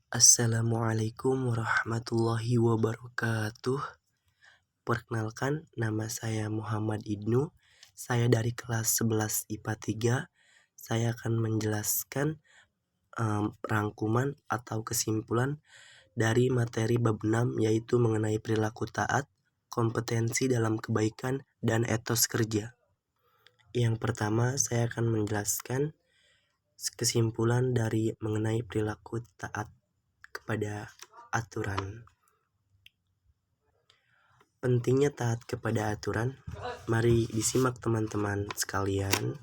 Assalamualaikum warahmatullahi wabarakatuh. Perkenalkan, nama saya Muhammad Ibnu. Saya dari kelas 11 IPA 3. Saya akan menjelaskan rangkuman atau kesimpulan dari materi bab 6, yaitu mengenai perilaku taat, kompetensi dalam kebaikan, dan etos kerja. Yang pertama, saya akan menjelaskan kesimpulan dari mengenai perilaku taat kepada aturan. Pentingnya taat kepada aturan. Mari disimak teman-teman sekalian.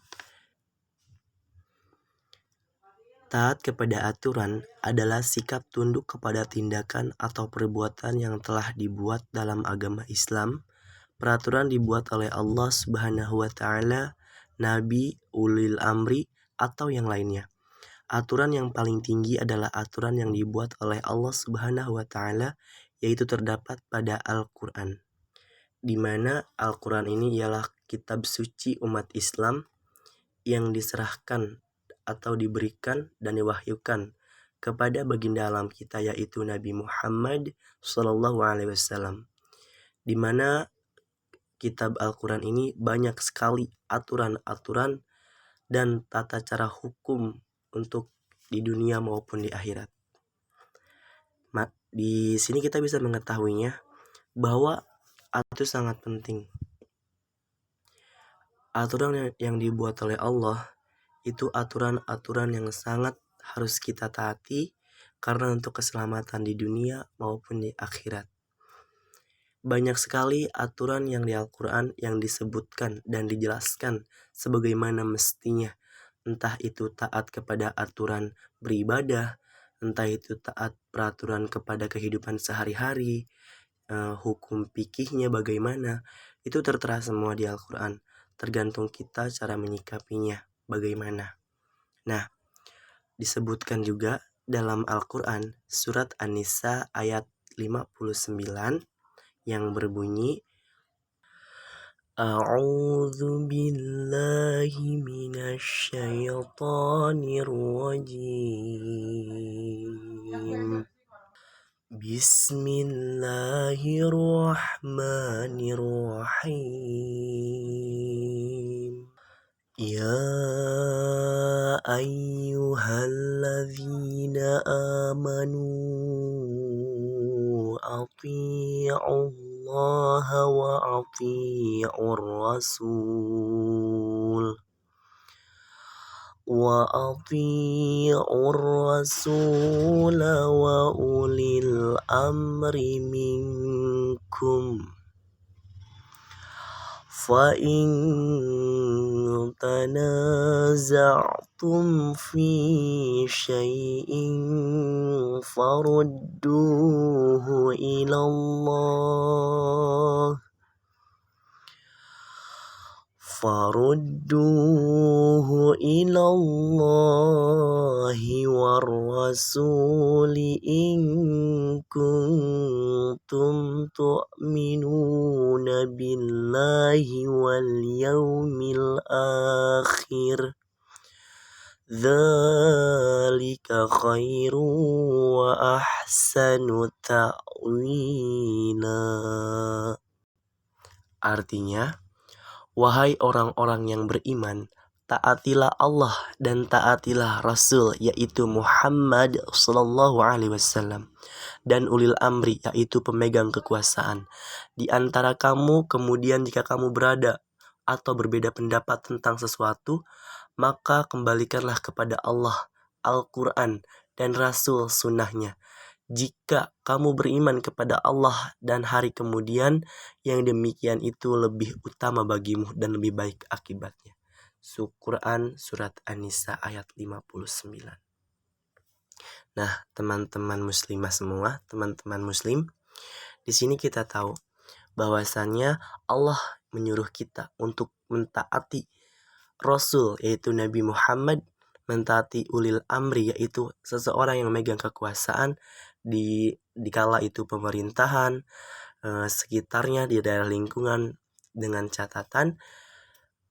Taat kepada aturan adalah sikap tunduk kepada tindakan atau perbuatan yang telah dibuat dalam agama Islam. Peraturan dibuat oleh Allah Subhanahu wa Ta'ala, Nabi, ulil amri, atau yang lainnya. Aturan yang paling tinggi adalah aturan yang dibuat oleh Allah Subhanahu wa Ta'ala, yaitu terdapat pada Al-Quran, di mana Al-Quran ini ialah kitab suci umat Islam yang diserahkan atau diberikan dan diwahyukan kepada baginda alam kita, yaitu Nabi Muhammad SAW, di mana kitab Al-Quran ini banyak sekali aturan-aturan dan tata cara hukum untuk di dunia maupun di akhirat. Di sini kita bisa mengetahuinya bahwa itu sangat penting. Aturan yang dibuat oleh Allah itu aturan-aturan yang sangat harus kita taati karena untuk keselamatan di dunia maupun di akhirat. Banyak sekali aturan yang di Al-Quran yang disebutkan dan dijelaskan sebagaimana mestinya. Entah itu taat kepada aturan beribadah, entah itu taat peraturan kepada kehidupan sehari-hari, hukum fikihnya bagaimana, itu tertera semua di Al-Quran. Tergantung kita cara menyikapinya bagaimana. Nah, disebutkan juga dalam Al-Quran surat An-Nisa ayat 59 yang berbunyi, A'udzu billahi minasy syaithanir rajim. Bismillahirrahmanirrahim. Ya ayyuhalladzina amanu atii'ullaha wa atii'ur rasul wa ulil amri minkum. Fa in tanaza'tum fi syai'in farudduhu ilallahi war rasuli in kuntum tu'minuna billahi wal yawmil akhir. Dzalika khairu wa ahsanu ta'wila. Artinya, wahai orang-orang yang beriman, taatilah Allah dan taatilah Rasul, yaitu Muhammad SAW, dan ulil amri, yaitu pemegang kekuasaan di antara kamu. Kemudian jika kamu berada atau berbeda pendapat tentang sesuatu, maka kembalikanlah kepada Allah, Al-Quran, dan Rasul sunnahnya. Jika kamu beriman kepada Allah dan hari kemudian, yang demikian itu lebih utama bagimu dan lebih baik akibatnya. Quran surat An-Nisa ayat 59. Nah, teman-teman muslimah semua, teman-teman muslim, di sini kita tahu bahwasannya Allah menyuruh kita untuk mentaati Rasul, yaitu Nabi Muhammad, mentaati ulil amri, yaitu seseorang yang memegang kekuasaan di kala itu pemerintahan, sekitarnya di daerah lingkungan, dengan catatan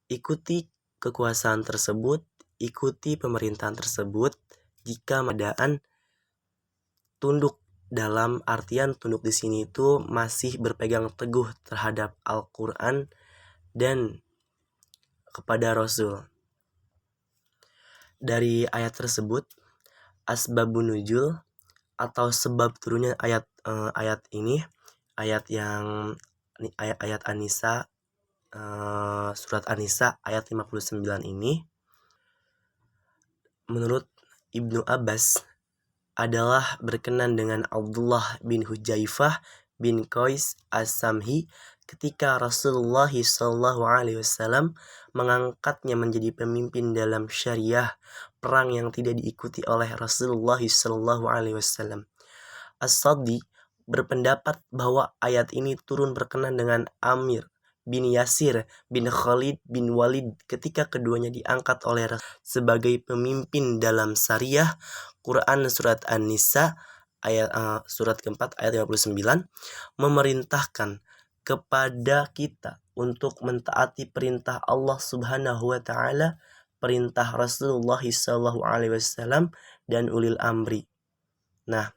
ikuti kekuasaan tersebut, ikuti pemerintahan tersebut jika keadaan tunduk, dalam artian tunduk di sini itu masih berpegang teguh terhadap Al-Quran dan kepada Rasul. Dari ayat tersebut, asbabun nuzul atau sebab turunnya ayat ini, ayat An-Nisa, surat An-Nisa ayat 59 ini, menurut Ibnu Abbas adalah berkenan dengan Abdullah bin Hujaifah bin Qais As-Samhi ketika Rasulullah SAW mengangkatnya menjadi pemimpin dalam syariah perang yang tidak diikuti oleh Rasulullah SAW. As-Saddi berpendapat bahwa ayat ini turun berkenan dengan Amir bin Yasir bin Khalid bin Walid ketika keduanya diangkat oleh Rasul sebagai pemimpin dalam syariah Quran surat An-Nisa surat keempat ayat 59 memerintahkan kepada kita untuk mentaati perintah Allah Subhanahu wa taala, perintah Rasulullah SAW dan ulil amri. Nah,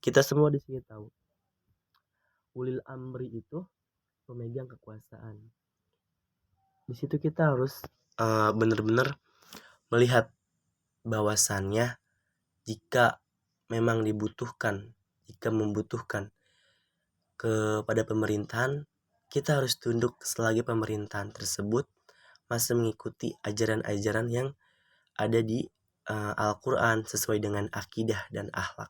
kita semua di sini tahu ulil amri itu pemegang kekuasaan. Di situ kita harus benar-benar melihat bahwasannya jika memang jika membutuhkan kepada pemerintahan, kita harus tunduk selagi pemerintahan tersebut masih mengikuti ajaran-ajaran yang ada di Al-Quran sesuai dengan akidah dan akhlak.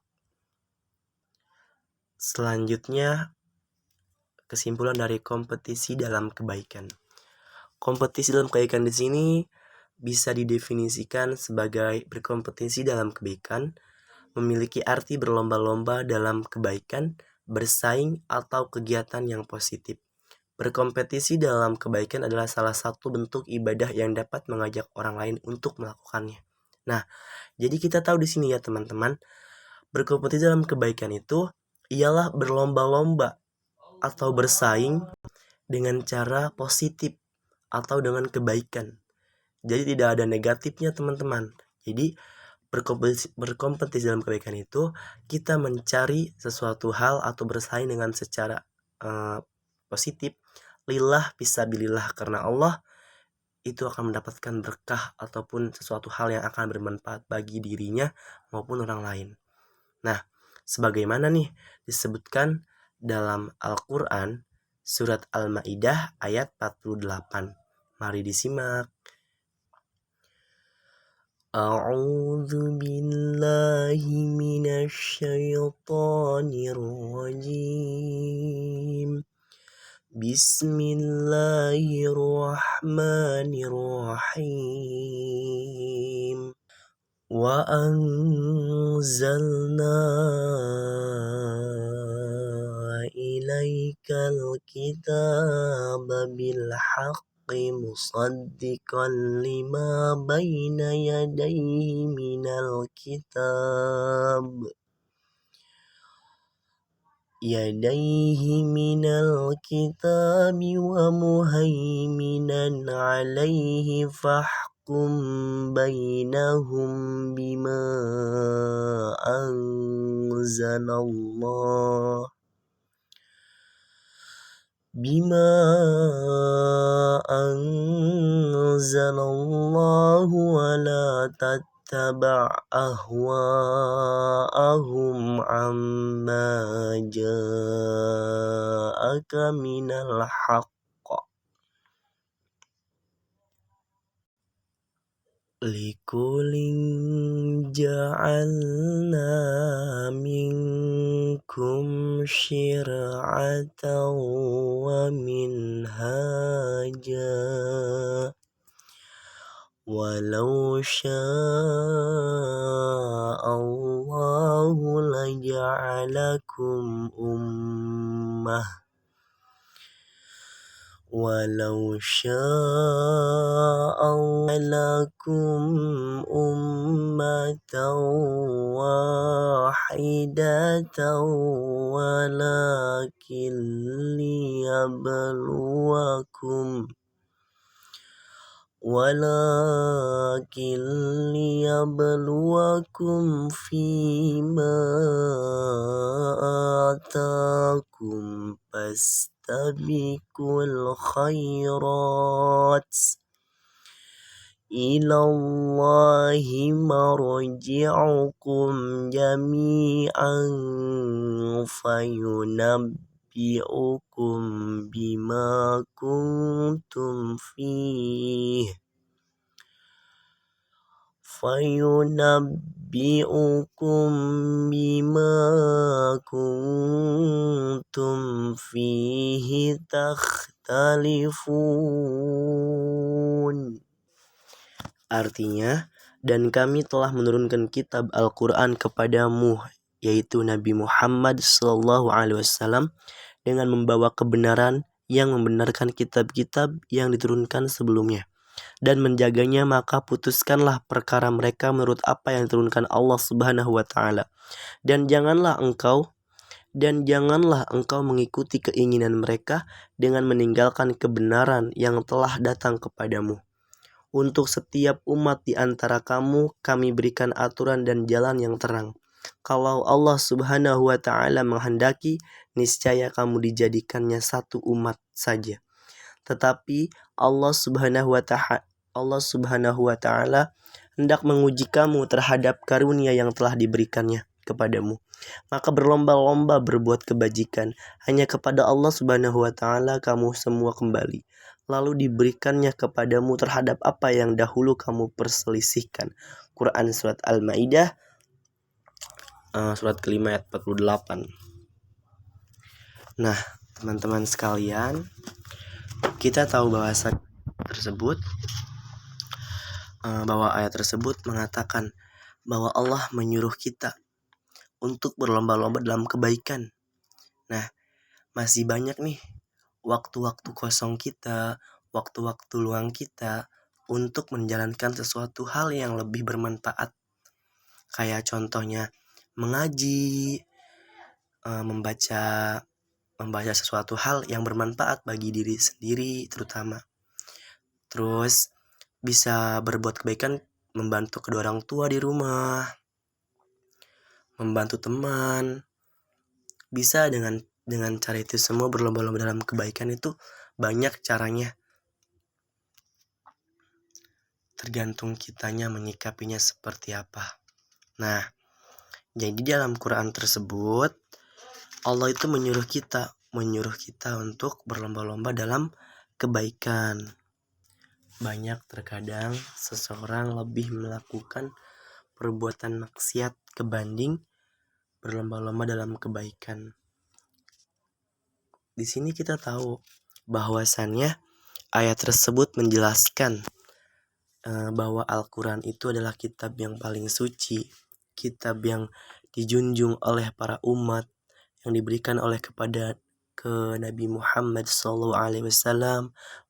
Selanjutnya, kesimpulan dari kompetisi dalam kebaikan. Kompetisi dalam kebaikan di sini bisa didefinisikan sebagai berkompetisi dalam kebaikan, memiliki arti berlomba-lomba dalam kebaikan, bersaing, atau kegiatan yang positif. Berkompetisi dalam kebaikan adalah salah satu bentuk ibadah yang dapat mengajak orang lain untuk melakukannya. Nah, jadi kita tahu di sini ya teman-teman, berkompetisi dalam kebaikan itu ialah berlomba-lomba atau bersaing dengan cara positif atau dengan kebaikan. Jadi tidak ada negatifnya teman-teman. Jadi berkompetisi dalam kebaikan itu kita mencari sesuatu hal atau bersaing dengan secara positif, lillah fisabilillah, karena Allah, itu akan mendapatkan berkah ataupun sesuatu hal yang akan bermanfaat bagi dirinya maupun orang lain. Nah, sebagaimana nih disebutkan dalam Al-Quran surat Al-Ma'idah ayat 48. Mari disimak. A'udzu billahi minasyaitonir rajim. Bismillahirrahmanirrahim. Wa anzalna ilaikal kitaba bil haqqi musaddiqan lima baina yadayhi minal kitab wa muhaiminan alaihi fahkum bainahum bima anzalallah wa la tattaba' ahwa'ahum amma ja'aka minal haqq. Likulin ja'alna minkum syir'atan wa minhaja walau sya'allahu laja'alakum ummatan wahidatan walakin ولكن ليبلوكم فيما آتاكم فاستبقوا الخيرات إلى الله مرجعكم جميعا فينبئكم بما كنتم فيه تختلفون. Artinya, dan kami telah menurunkan kitab Al-Quran kepadamu, yaitu Nabi Muhammad SAW, dengan membawa kebenaran yang membenarkan kitab-kitab yang diturunkan sebelumnya, dan menjaganya, maka putuskanlah perkara mereka menurut apa yang diturunkan Allah Subhanahu wa Ta'ala, dan janganlah engkau mengikuti keinginan mereka dengan meninggalkan kebenaran yang telah datang kepadamu. Untuk setiap umat di antara kamu, kami berikan aturan dan jalan yang terang. Kalau Allah Subhanahu wa Ta'ala menghendaki, niscaya kamu dijadikannya satu umat saja. Tetapi Allah Subhanahu wa Ta'ala hendak menguji kamu terhadap karunia yang telah diberikannya kepadamu. Maka berlomba-lomba berbuat kebajikan. Hanya kepada Allah Subhanahu wa Ta'ala kamu semua kembali. Lalu diberikannya kepadamu terhadap apa yang dahulu kamu perselisihkan. Quran Surat Al-Ma'idah surat kelima ayat 48. Nah, teman-teman sekalian, kita tahu bahwa ayat tersebut mengatakan bahwa Allah menyuruh kita untuk berlomba-lomba dalam kebaikan. Nah, masih banyak nih waktu-waktu kosong kita, waktu-waktu luang kita untuk menjalankan sesuatu hal yang lebih bermanfaat. Kayak contohnya mengaji, membaca sesuatu hal yang bermanfaat bagi diri sendiri terutama. Terus bisa berbuat kebaikan, membantu kedua orang tua di rumah, membantu teman. Bisa dengan cara itu semua, berlomba-lomba dalam kebaikan itu banyak caranya. Tergantung kitanya menyikapinya seperti apa. Nah, jadi dalam Quran tersebut Allah itu menyuruh kita untuk berlomba-lomba dalam kebaikan. Banyak terkadang seseorang lebih melakukan perbuatan maksiat kebanding berlomba-lomba dalam kebaikan. Di sini kita tahu bahwasannya ayat tersebut menjelaskan bahwa Al-Quran itu adalah kitab yang paling suci, kitab yang dijunjung oleh para umat, yang diberikan ke Nabi Muhammad SAW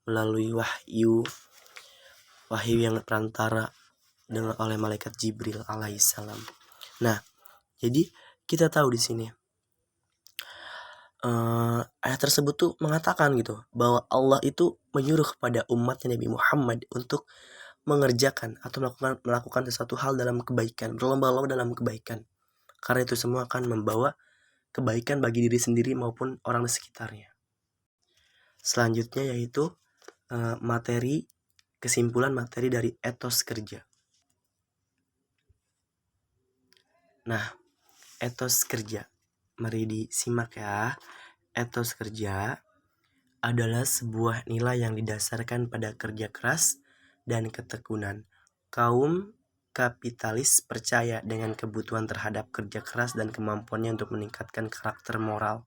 melalui wahyu yang perantara dengan oleh malaikat Jibril alaihissalam. Nah, jadi kita tahu di sini ayat tersebut tuh mengatakan gitu bahwa Allah itu menyuruh kepada umat Nabi Muhammad untuk mengerjakan atau melakukan sesuatu hal dalam kebaikan, berlomba-lomba dalam kebaikan, karena itu semua akan membawa kebaikan bagi diri sendiri maupun orang di sekitarnya. Selanjutnya yaitu kesimpulan materi dari etos kerja. Nah, etos kerja, mari disimak ya. Etos kerja adalah sebuah nilai yang didasarkan pada kerja keras dan ketekunan. Kaum kapitalis percaya dengan kebutuhan terhadap kerja keras dan kemampuannya untuk meningkatkan karakter moral.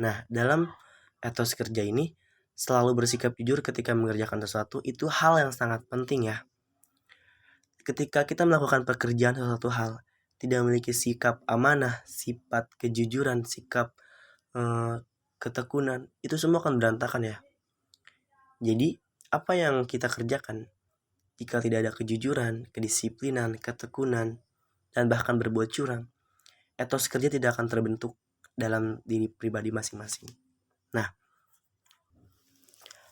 Nah, dalam etos kerja ini selalu bersikap jujur ketika mengerjakan sesuatu, itu hal yang sangat penting ya. Ketika kita melakukan pekerjaan sesuatu hal, tidak memiliki sikap amanah, sifat kejujuran, sikap ketekunan, itu semua akan berantakan ya. Jadi apa yang kita kerjakan, jika tidak ada kejujuran, kedisiplinan, ketekunan, dan bahkan berbuat curang, etos kerja tidak akan terbentuk dalam diri pribadi masing-masing. Nah,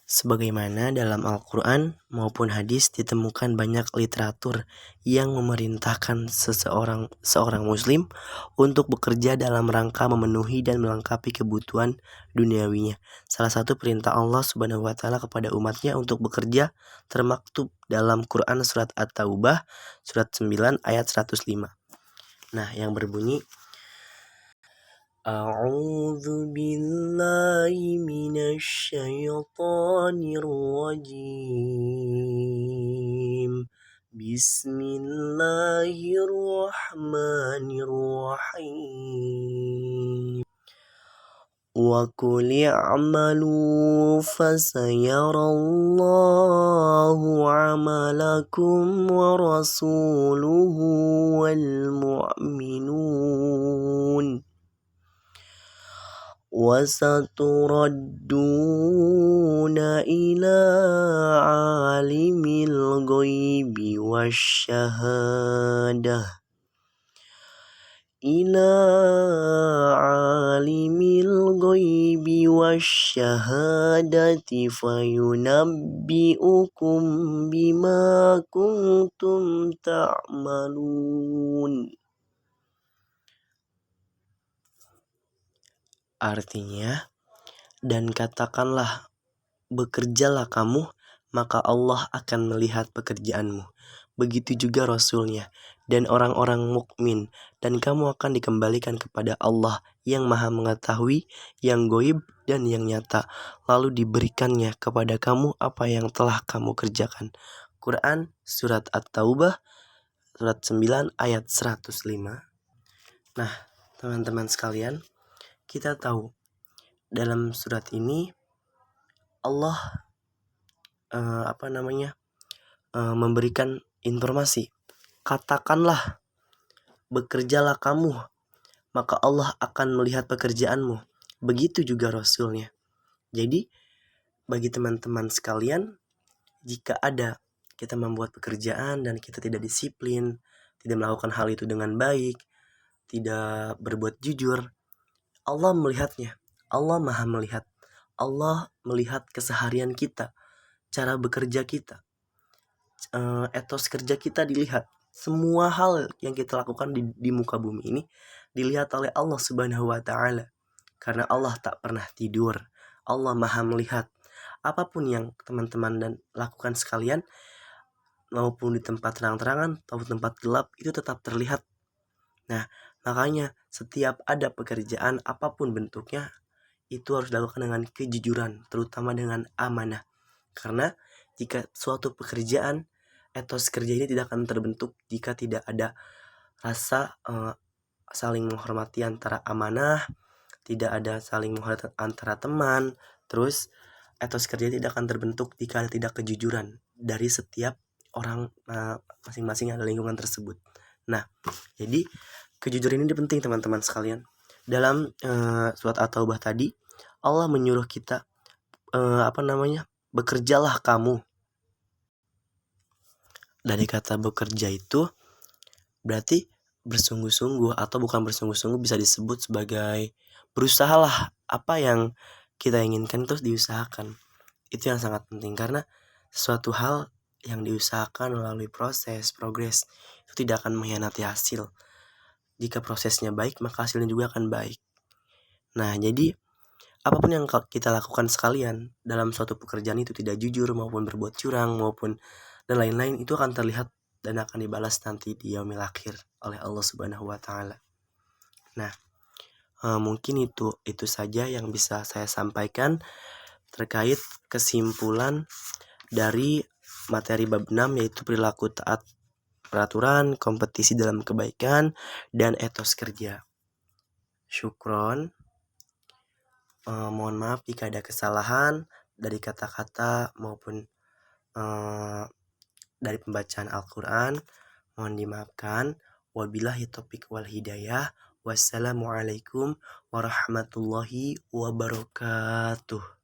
Sebagaimana dalam Al-Quran maupun hadis ditemukan banyak literatur yang memerintahkan seorang muslim untuk bekerja dalam rangka memenuhi dan melengkapi kebutuhan duniawinya. Salah satu perintah Allah Subhanahu wa taala kepada umatnya untuk bekerja termaktub dalam Quran surat At-Taubah surat 9 ayat 105. Nah, yang berbunyi A'udzu billahi minasy syaithanir rajim. Bismillahirrahmanirrahim. Wa qul i'malu fasayarallahu 'amalakum wa rasuluhu wal mu'minun. وستردون إلى عالم الغيب والشهادة فينبئكم بما كنتم تعملون. Artinya, dan katakanlah, bekerjalah kamu, maka Allah akan melihat pekerjaanmu. Begitu juga Rasulnya dan orang-orang mukmin, dan kamu akan dikembalikan kepada Allah yang maha mengetahui yang goib dan yang nyata, lalu diberikannya kepada kamu apa yang telah kamu kerjakan. Quran surat At-Taubah surat 9 ayat 105. Nah, teman-teman sekalian, kita tahu dalam surat ini Allah memberikan informasi, katakanlah, bekerjalah kamu, maka Allah akan melihat pekerjaanmu. Begitu juga Rasulnya. Jadi bagi teman-teman sekalian, jika ada kita membuat pekerjaan dan kita tidak disiplin, tidak melakukan hal itu dengan baik, tidak berbuat jujur, Allah melihatnya. Allah maha melihat. Allah melihat keseharian kita, cara bekerja kita, etos kerja kita dilihat. Semua hal yang kita lakukan di muka bumi ini dilihat oleh Allah Subhanahu wa taala. Karena Allah tak pernah tidur. Allah maha melihat. Apapun yang teman-teman dan lakukan sekalian, maupun di tempat terang-terangan atau tempat gelap, itu tetap terlihat. Nah, makanya setiap ada pekerjaan apapun bentuknya, itu harus dilakukan dengan kejujuran, terutama dengan amanah. Karena jika suatu pekerjaan, etos kerja ini tidak akan terbentuk jika tidak ada rasa saling menghormati antara amanah, tidak ada saling menghormati antara teman, terus etos kerja tidak akan terbentuk jika tidak kejujuran dari setiap orang masing-masing ada lingkungan tersebut. Nah, jadi kejujuran ini penting teman-teman sekalian. Dalam surat At-Taubah tadi, Allah menyuruh kita bekerjalah kamu. Dari kata bekerja itu berarti bersungguh-sungguh, atau bukan bersungguh-sungguh, bisa disebut sebagai berusahalah. Apa yang kita inginkan terus diusahakan. Itu yang sangat penting, karena suatu hal yang diusahakan melalui proses, progres, itu tidak akan mengkhianati hasil. Jika prosesnya baik, maka hasilnya juga akan baik. Nah, jadi apapun yang kita lakukan sekalian dalam suatu pekerjaan itu tidak jujur, maupun berbuat curang, maupun dan lain-lain, itu akan terlihat dan akan dibalas nanti di yaumil akhir oleh Allah Subhanahu wa taala. Nah, mungkin itu saja yang bisa saya sampaikan terkait kesimpulan dari materi bab 6, yaitu perilaku taat peraturan, kompetisi dalam kebaikan, dan etos kerja. Syukron. Mohon maaf jika ada kesalahan dari kata-kata maupun dari pembacaan Al-Quran. Mohon dimaafkan. Wabillahi taufiq wal hidayah. Wassalamualaikum warahmatullahi wabarakatuh.